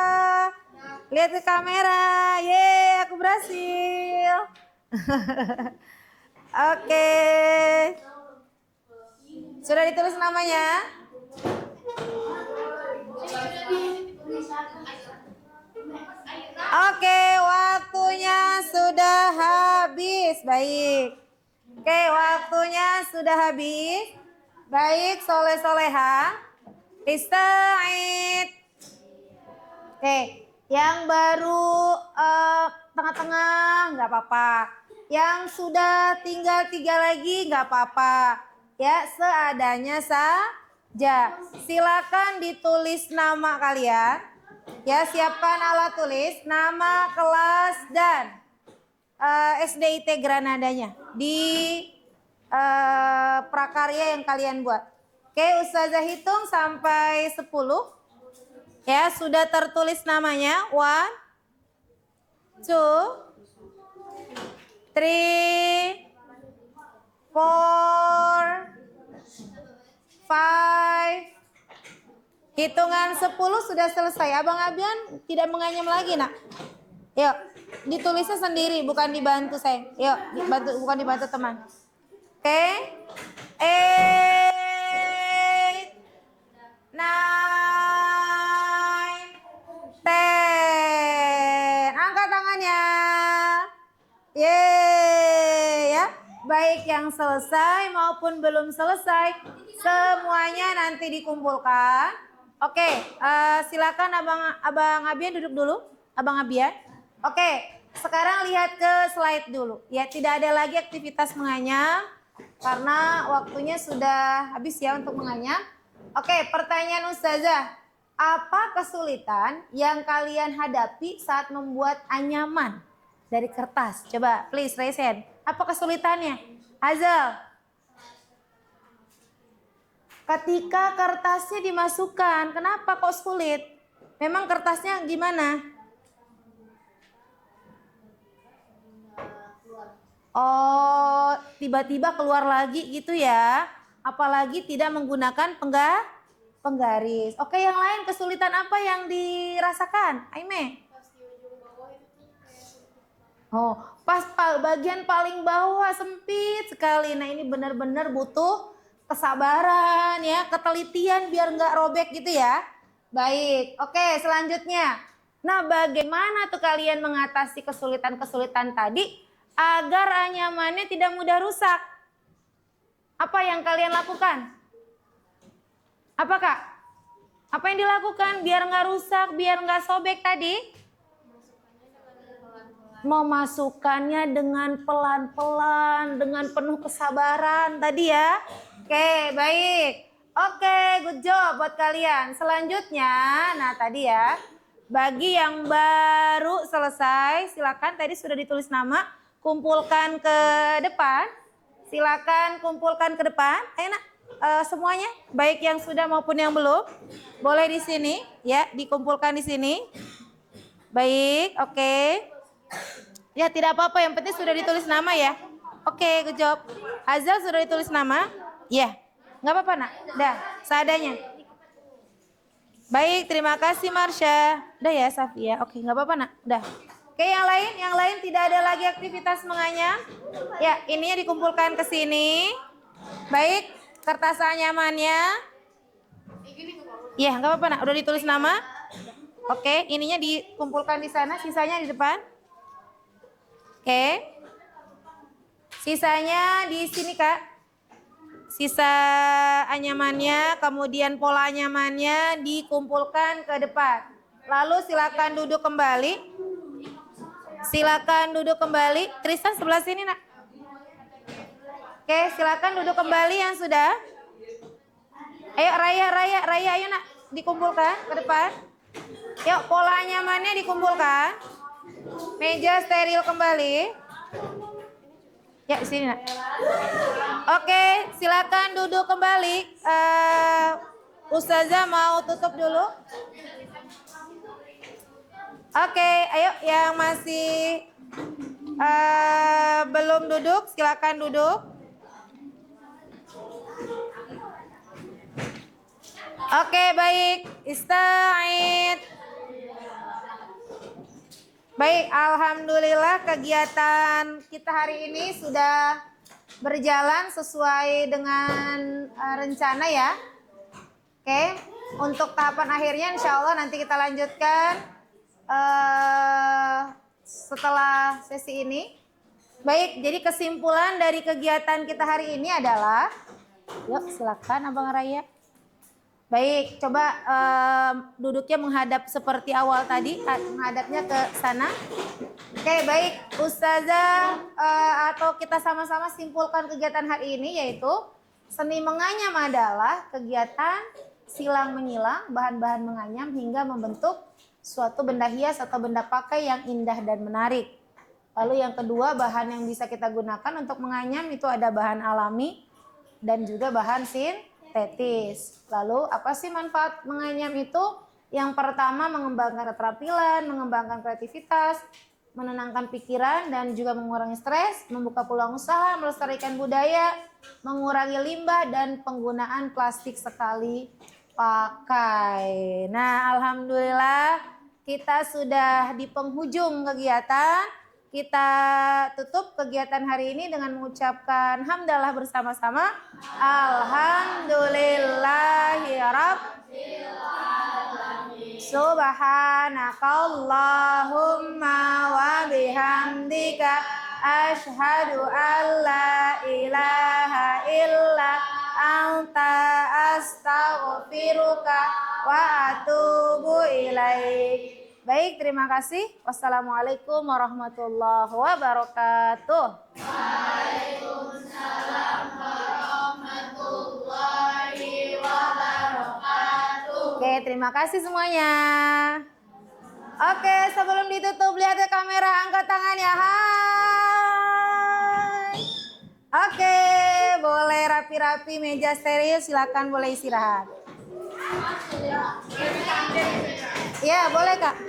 Lihat ke kamera. Yeay, aku berhasil. Oke. Sudah ditulis namanya? Oke, waktunya sudah habis. Baik. Oke, waktunya sudah habis. Baik, soleh-soleha. Ista'id. Oke, yang baru tengah-tengah nggak apa-apa. Yang sudah tinggal 3 lagi nggak apa-apa. Ya, seadanya saja. Silakan ditulis nama kalian. Ya, siapkan alat tulis, nama, kelas, dan SDIT Granadanya di prakarya yang kalian buat. Oke, Ustazah hitung sampai 10. Ya, sudah tertulis namanya. 1, 2, 3, 4, 5. Hitungan 10 sudah selesai. Abang Abian tidak menganyam lagi, Nak. Yuk, ditulisnya sendiri, bukan dibantu saya. Yuk, bukan dibantu teman. Oke. 8, 9, 10. Angkat tangannya. Yeay, ya. Baik yang selesai maupun belum selesai, semuanya nanti dikumpulkan. Oke, silakan Abang Abian duduk dulu. Abang Abian. Oke, sekarang lihat ke slide dulu. Ya, tidak ada lagi aktivitas menganyam karena waktunya sudah habis ya untuk menganyam. Oke, pertanyaan Ustazah. Apa kesulitan yang kalian hadapi saat membuat anyaman dari kertas? Coba please raise hand. Apa kesulitannya? Azal. Ketika kertasnya dimasukkan, kenapa kok sulit? Memang kertasnya gimana? Oh, tiba-tiba keluar lagi gitu ya. Apalagi tidak menggunakan penggaris. Oke, yang lain kesulitan apa yang dirasakan? Aime? Oh, pas bagian paling bawah sempit sekali. Nah, ini benar-benar butuh kesabaran ya, ketelitian biar nggak robek gitu ya. Baik, oke selanjutnya. Nah, bagaimana tuh kalian mengatasi kesulitan-kesulitan tadi agar anyamannya tidak mudah rusak? Apa yang kalian lakukan? Apa Kak? Apa yang dilakukan biar nggak rusak, biar nggak sobek tadi? Memasukkannya dengan pelan-pelan, dengan penuh kesabaran tadi ya. Oke, baik. Oke, good job buat kalian. Selanjutnya, nah tadi ya, bagi yang baru selesai, silakan tadi sudah ditulis nama, kumpulkan ke depan. Silakan kumpulkan ke depan. Ayo nak, semuanya, baik yang sudah maupun yang belum, boleh di sini ya, dikumpulkan di sini. Baik, oke. Ya tidak apa-apa, yang penting sudah ditulis nama ya. Oke, good job. Hazal sudah ditulis nama? Ya, nggak apa-apa nak. Dah, seadanya. Baik, terima kasih Marsha. Udah ya Safia. Oke, nggak apa-apa nak. Udah. Oke, yang lain tidak ada lagi aktivitas menganyam. Ya, ininya dikumpulkan ke sini. Baik, kertas anyamannya. Ya, nggak apa-apa nak. Udah ditulis nama. Oke, ininya dikumpulkan di sana, sisanya di depan. Oke. Sisanya di sini Kak. Sisa anyamannya, kemudian pola anyamannya dikumpulkan ke depan. Lalu silakan duduk kembali. Silakan duduk kembali. Tristan sebelah sini nak. Oke, silakan duduk kembali yang sudah. Ayo Raya, ayo nak, dikumpulkan ke depan. Yuk, pola anyamannya dikumpulkan. Meja steril kembali. Ya, sini nak. Oke, silakan duduk kembali. Ustazah mau tutup dulu. Oke, ayo yang masih belum duduk, silakan duduk. Oke, baik. Ista'id. Baik, alhamdulillah kegiatan kita hari ini sudah berjalan sesuai dengan rencana ya. Oke, untuk tahapan akhirnya insya Allah nanti kita lanjutkan setelah sesi ini. Baik, jadi kesimpulan dari kegiatan kita hari ini adalah, yuk silakan Abang Raya. Baik, coba duduknya menghadap seperti awal tadi, menghadapnya ke sana. Oke, baik. Ustazah atau kita sama-sama simpulkan kegiatan hari ini, yaitu seni menganyam adalah kegiatan silang menyilang bahan-bahan menganyam hingga membentuk suatu benda hias atau benda pakai yang indah dan menarik. Lalu yang kedua, bahan yang bisa kita gunakan untuk menganyam itu ada bahan alami dan juga bahan sintetis. Lalu apa sih manfaat menganyam itu? Yang pertama, mengembangkan keterampilan, mengembangkan kreativitas, menenangkan pikiran dan juga mengurangi stres, membuka peluang usaha, melestarikan budaya, mengurangi limbah dan penggunaan plastik sekali pakai. Nah, alhamdulillah kita sudah di penghujung kegiatan. Kita tutup kegiatan hari ini dengan mengucapkan hamdalah bersama-sama. Alhamdulillahirabbil alamin. Subhanakallahumma wa bihamdika asyhadu an la ilaha illa anta astaghfiruka wa atubu ilaik. Baik, terima kasih. Wassalamualaikum warahmatullahi wabarakatuh. Waalaikumsalam warahmatullahi wabarakatuh. Oke, terima kasih semuanya. Oke, sebelum ditutup lihat ke kamera, angkat tangannya. Hai. Oke, boleh rapi-rapi, meja steril, silakan boleh istirahat. Ya, boleh Kak.